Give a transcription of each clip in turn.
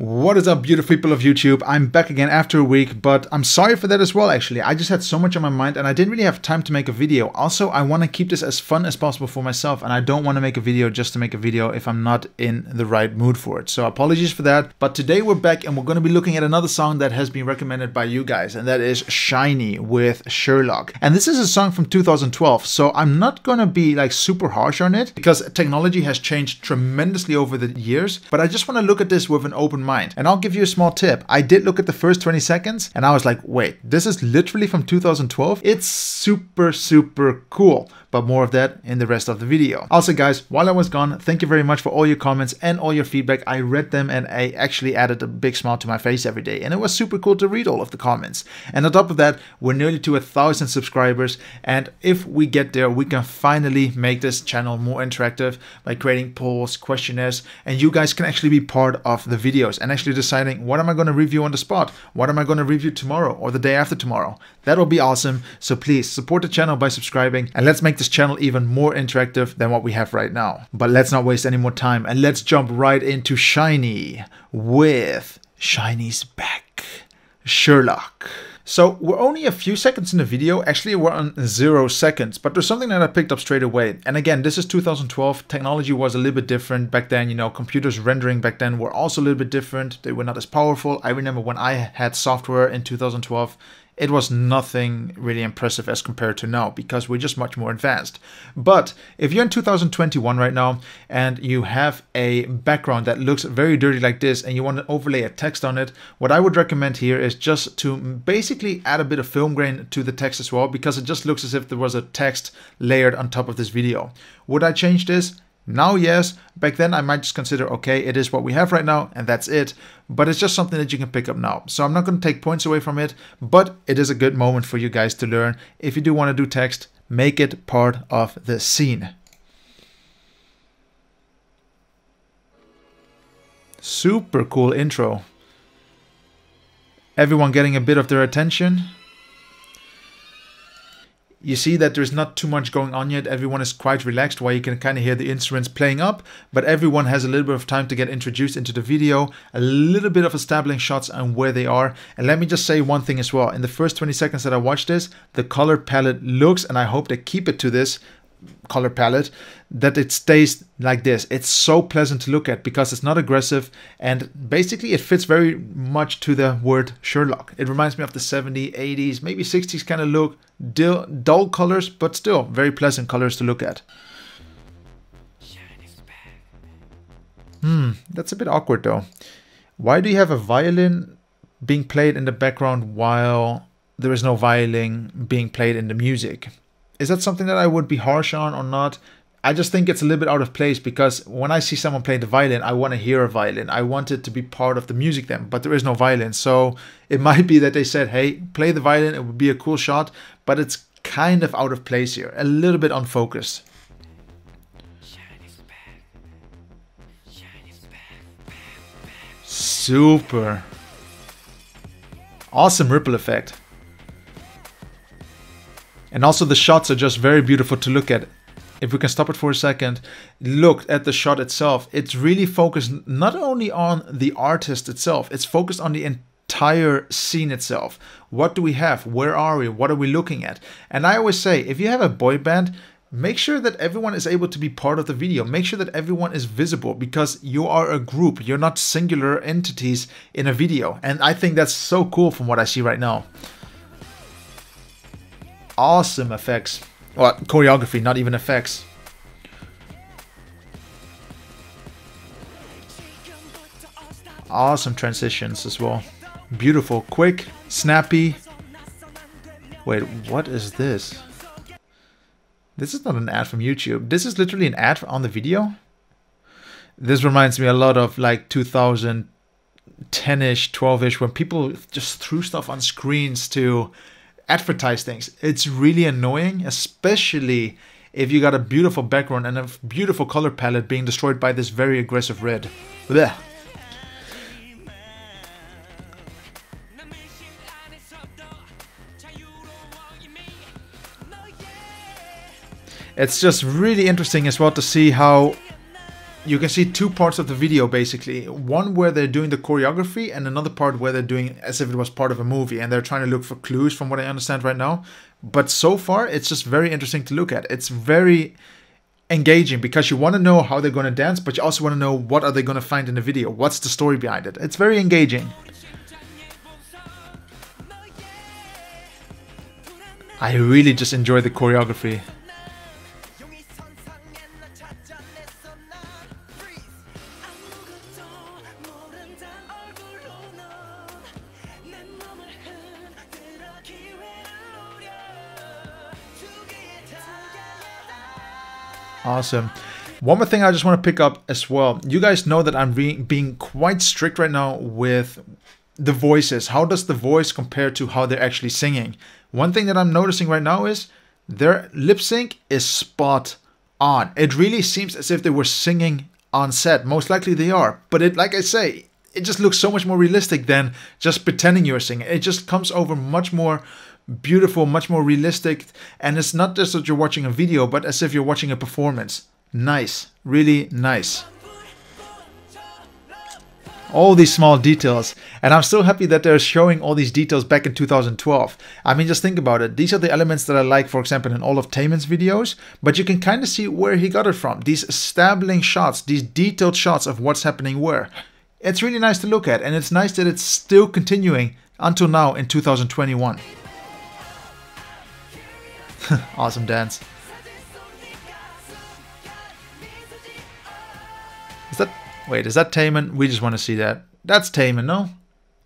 What is up, beautiful people of YouTube? I'm back again after a week, but I'm sorry for that as well, actually. I just had so much on my mind and I didn't really have time to make a video. Also, I want to keep this as fun as possible for myself, and I don't want to make a video just to make a video if I'm not in the right mood for it. So apologies for that. But today we're back and we're going to be looking at another song that has been recommended by you guys, and that is SHINee with Sherlock. And this is a song from 2012, so I'm not going to be like super harsh on it because technology has changed tremendously over the years, but I just want to look at this with an open mind. And I'll give you a small tip. I did look at the first 20 seconds and I was like, wait, this is literally from 2012? It's super cool. But more of that in the rest of the video. Also guys, while I was gone, thank you very much for all your comments and all your feedback. I read them and I actually added a big smile to my face every day. And it was super cool to read all of the comments. And on top of that, we're nearly to 1,000 subscribers. And if we get there, we can finally make this channel more interactive by creating polls, questionnaires, and you guys can actually be part of the videos and actually deciding what am I going to review on the spot? What am I going to review tomorrow or the day after tomorrow? That will be awesome. So please support the channel by subscribing and let's make this channel even more interactive than what we have right now. But let's not waste any more time and let's jump right into SHINee with SHINee's back, Sherlock. So we're only a few seconds in the video. Actually, we're on 0 seconds, but there's something that I picked up straight away. And again, this is 2012. Technology was a little bit different back then. You know, computers rendering back then were also a little bit different. They were not as powerful. I remember when I had software in 2012, it was nothing really impressive as compared to now because we're just much more advanced. But if you're in 2021 right now and you have a background that looks very dirty like this and you want to overlay a text on it, what I would recommend here is just to basically add a bit of film grain to the text as well, because it just looks as if there was a text layered on top of this video. Would I change this? Now, yes. Back then, I might just consider, okay, it is what we have right now, and that's it. But it's just something that you can pick up now. So I'm not going to take points away from it, but it is a good moment for you guys to learn. If you do want to do text, make it part of the scene. Super cool intro. Everyone getting a bit of their attention. You see that there's not too much going on yet. Everyone is quite relaxed while you can kind of hear the instruments playing up, but everyone has a little bit of time to get introduced into the video, a little bit of establishing shots on where they are. And let me just say one thing as well. In the first 20 seconds that I watched this, the color palette looks, and I hope they keep it to this color palette, that it stays like this. It's so pleasant to look at because it's not aggressive and basically it fits very much to the word Sherlock. It reminds me of the 70s, 80s, maybe 60s kind of look. Dull colors, but still very pleasant colors to look at. That's a bit awkward though. Why do you have a violin being played in the background while there is no violin being played in the music? Is that something that I would be harsh on or not? I just think it's a little bit out of place because when I see someone play the violin, I want to hear a violin. I want it to be part of the music then, but there is no violin. So it might be that they said, hey, play the violin, it would be a cool shot, but it's kind of out of place here, a little bit unfocused. Super. Awesome ripple effect. And also the shots are just very beautiful to look at. If we can stop it for a second, look at the shot itself. It's really focused not only on the artist itself, it's focused on the entire scene itself. What do we have? Where are we? What are we looking at? And I always say, if you have a boy band, make sure that everyone is able to be part of the video. Make sure that everyone is visible because you are a group. You're not singular entities in a video. And I think that's so cool from what I see right now. Awesome effects. Well, choreography, not even effects. Awesome transitions as well. Beautiful, quick, snappy. Wait, what is this? This is not an ad from YouTube. This is literally an ad on the video. This reminds me a lot of like 2010-ish, 12-ish, when people just threw stuff on screens to advertise things. It's really annoying, especially if you got a beautiful background and a beautiful color palette being destroyed by this very aggressive red. Blech. It's just really interesting as well to see how you can see two parts of the video basically. One where they're doing the choreography and another part where they're doing as if it was part of a movie and they're trying to look for clues from what I understand right now. But so far it's just very interesting to look at. It's very engaging because you want to know how they're going to dance, but you also want to know what are they going to find in the video. What's the story behind it? It's very engaging. I really just enjoy the choreography. Awesome. One more thing I just want to pick up as well. You guys know that I'm being quite strict right now with the voices. How does the voice compare to how they're actually singing? One thing that I'm noticing right now is their lip sync is spot on. It really seems as if they were singing on set. Most likely they are. But it, like I say, it just looks so much more realistic than just pretending you're singing. It just comes over much more beautiful, much more realistic, and it's not just that you're watching a video, but as if you're watching a performance. Nice, really nice. All these small details, and I'm so happy that they're showing all these details back in 2012. I mean, just think about it. These are the elements that I like, for example, in all of Taemin's videos, but you can kind of see where he got it from. These establishing shots, these detailed shots of what's happening where. It's really nice to look at, and it's nice that it's still continuing until now in 2021. Awesome dance. Is that Taemin? We just want to see that. That's Taemin, no?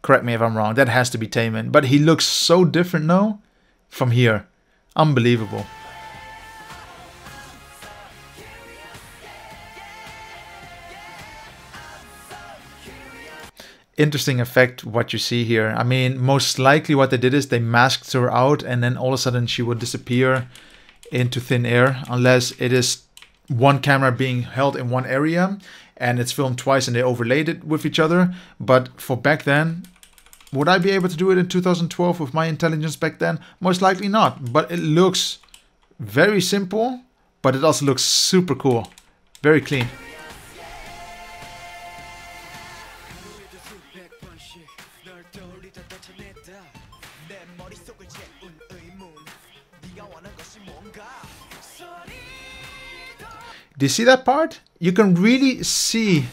Correct me if I'm wrong. That has to be Taemin. But he looks so different now from here. Unbelievable. Interesting effect what you see here. I mean, most likely what they did is they masked her out and then all of a sudden she would disappear into thin air, unless it is one camera being held in one area and it's filmed twice and they overlaid it with each other. But for back then, would I be able to do it in 2012 with my intelligence back then? Most likely not, but it looks very simple, but it also looks super cool. Very clean. Do you see that part? You can really see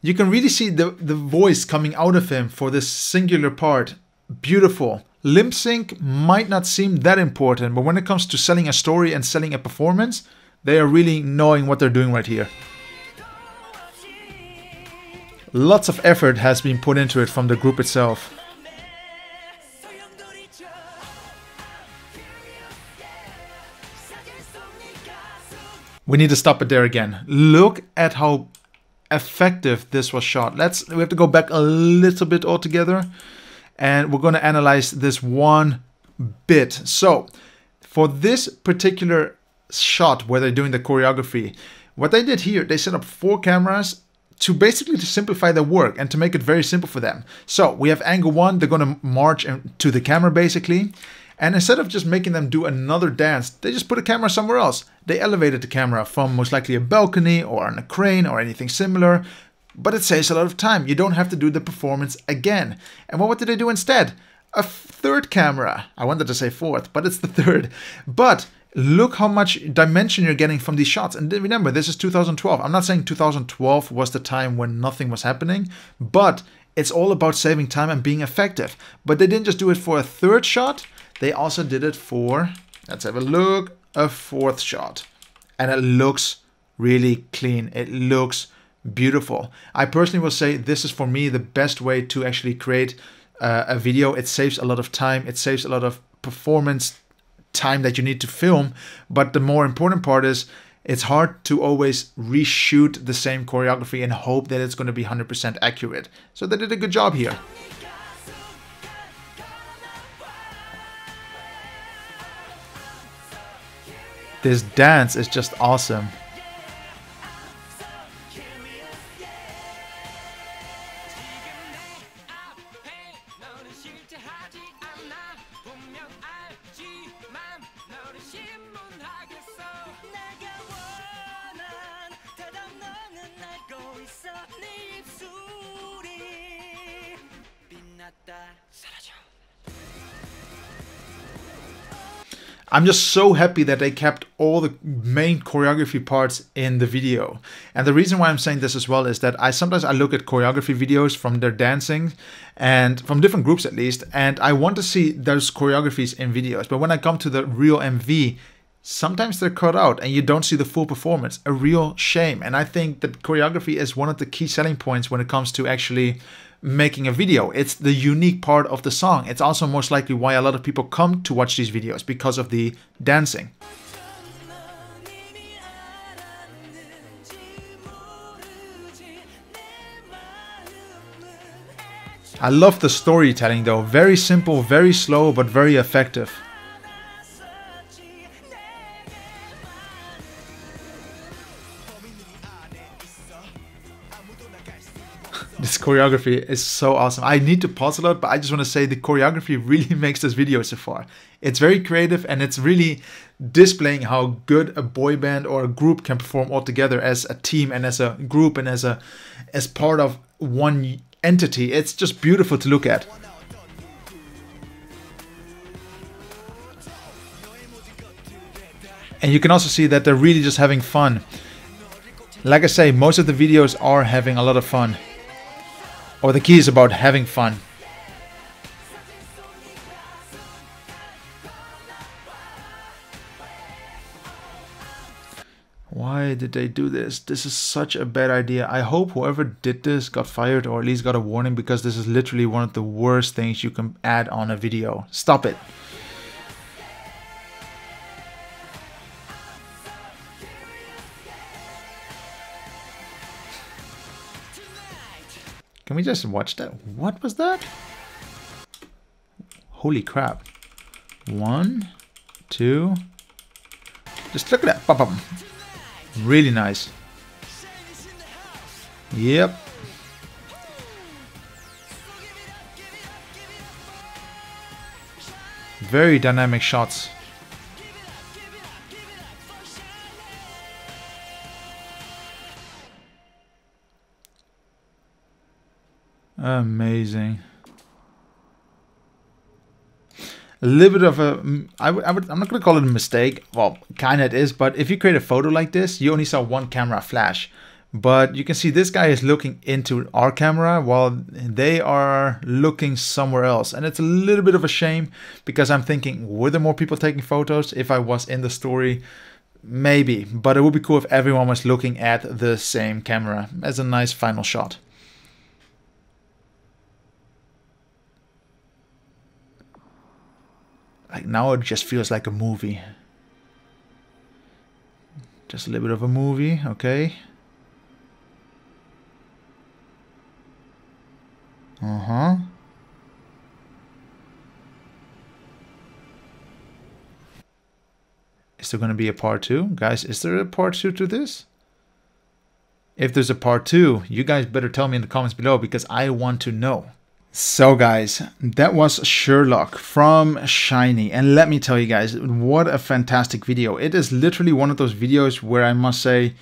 the voice coming out of him for this singular part. Beautiful. Lip sync might not seem that important, but when it comes to selling a story and selling a performance, they are really knowing what they're doing right here. Lots of effort has been put into it from the group itself. We need to stop it there again. Look at how effective this was shot. We have to go back a little bit altogether, and we're going to analyze this one bit. So for this particular shot where they're doing the choreography, what they did here, they set up 4 cameras to basically to simplify their work and to make it very simple for them. So we have angle 1, they're going to march to the camera basically. And instead of just making them do another dance, they just put a camera somewhere else. They elevated the camera from most likely a balcony or on a crane or anything similar. But it saves a lot of time. You don't have to do the performance again. And what did they do instead? A 3rd camera. I wanted to say 4th, but it's the 3rd. But look how much dimension you're getting from these shots. And remember, this is 2012. I'm not saying 2012 was the time when nothing was happening, but it's all about saving time and being effective. But they didn't just do it for a 3rd shot. They also did it for, let's have a look, a 4th shot. And it looks really clean. It looks beautiful. I personally will say this is for me the best way to actually create a video. It saves a lot of time. It saves a lot of performance time that you need to film. But the more important part is it's hard to always reshoot the same choreography and hope that it's going to be 100% accurate. So they did a good job here. This dance is just awesome. I'm just so happy that they kept all the main choreography parts in the video. And the reason why I'm saying this as well is that sometimes I look at choreography videos from their dancing, and from different groups at least, and I want to see those choreographies in videos. But when I come to the real MV, sometimes they're cut out and you don't see the full performance. A real shame. And I think that choreography is one of the key selling points when it comes to actually making a video. It's the unique part of the song. It's also most likely why a lot of people come to watch these videos, because of the dancing. I love the storytelling though. Very simple, very slow, but very effective. This choreography is so awesome. I need to pause a lot, but I just want to say the choreography really makes this video so far. It's very creative and it's really displaying how good a boy band or a group can perform all together as a team and as a group and as part of one entity. It's just beautiful to look at. And you can also see that they're really just having fun. Like I say, most of the videos are having a lot of fun. Or the key is about having fun. Why did they do this? This is such a bad idea. I hope whoever did this got fired or at least got a warning, because this is literally one of the worst things you can add on a video. Stop it. Can we just watch that? What was that? Holy crap. 1, 2. Just look at that. Bum, bum. Really nice. Yep. Very dynamic shots. Amazing. A little bit of a, I'm not going to call it a mistake. Well, kind of it is, but if you create a photo like this, you only saw one camera flash. But you can see this guy is looking into our camera while they are looking somewhere else. And it's a little bit of a shame, because I'm thinking, were there more people taking photos if I was in the story? Maybe, but it would be cool if everyone was looking at the same camera as a nice final shot. Like now it just feels like a movie. Just a little bit of a movie, okay. Uh-huh. Is there going to be a part 2? Guys, is there a part 2 to this? If there's a part 2, you guys better tell me in the comments below, because I want to know. So guys, that was Sherlock from SHINee, and let me tell you guys, what a fantastic video. It is literally one of those videos where I must say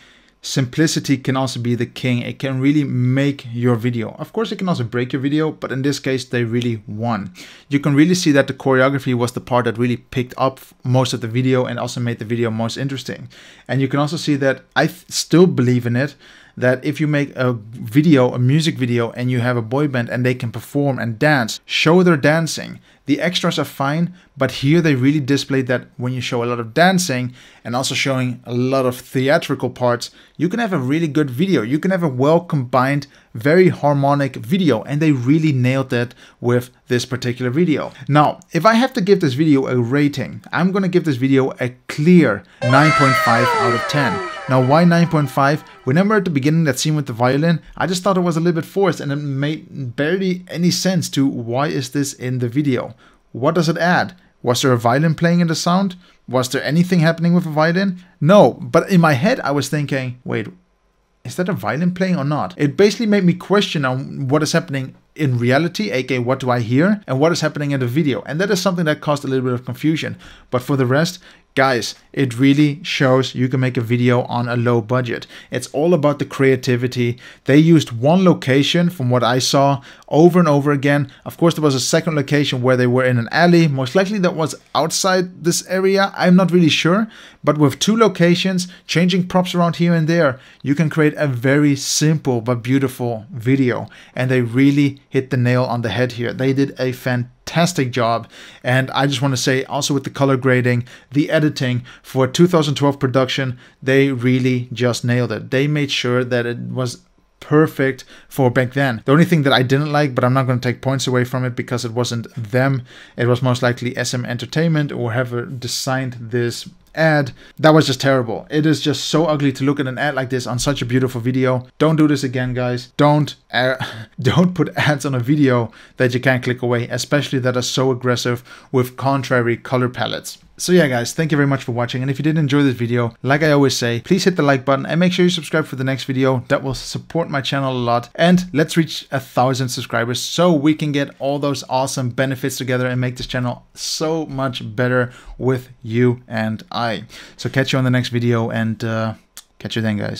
simplicity can also be the king. It can really make your video. Of course, it can also break your video, but in this case, they really won. You can really see that the choreography was the part that really picked up most of the video and also made the video most interesting. And you can also see that I still believe in it, that if you make a video, a music video, and you have a boy band and they can perform and dance, show their dancing. The extras are fine, but here they really displayed that when you show a lot of dancing and also showing a lot of theatrical parts, you can have a really good video. You can have a well combined, very harmonic video, and they really nailed that with this particular video. Now, if I have to give this video a rating, I'm gonna give this video a clear 9.5 out of 10. Now, why 9.5? Remember at the beginning that scene with the violin? I just thought it was a little bit forced and it made barely any sense to why is this in the video? What does it add? Was there a violin playing in the sound? Was there anything happening with a violin? No, but in my head I was thinking, wait, is that a violin playing or not? It basically made me question on what is happening in reality, aka what do I hear, and what is happening in the video. And that is something that caused a little bit of confusion. But for the rest, Guys, it really shows you can make a video on a low budget. It's all about the creativity. They used one location from what I saw over and over again. Of course, there was a second location where they were in an alley. Most likely that was outside this area. I'm not really sure. But with 2 locations, changing props around here and there, you can create a very simple but beautiful video. And they really hit the nail on the head here. They did a fantastic job, and I just want to say also with the color grading, the editing for 2012 production, they really just nailed it. They made sure that it was perfect for back then. The only thing that I didn't like, but I'm not going to take points away from it because it wasn't them, it was most likely SM Entertainment or whoever designed this ad. That was just terrible. It is just so ugly to look at an ad like this on such a beautiful video. Don't do this again, guys. Don't put ads on a video that you can't click away, especially that are so aggressive with contrary color palettes. So yeah, guys, thank you very much for watching. And if you did enjoy this video, like I always say, please hit the like button and make sure you subscribe for the next video. That will support my channel a lot. And let's reach 1,000 subscribers so we can get all those awesome benefits together and make this channel so much better with you and I. So catch you on the next video, and catch you then, guys.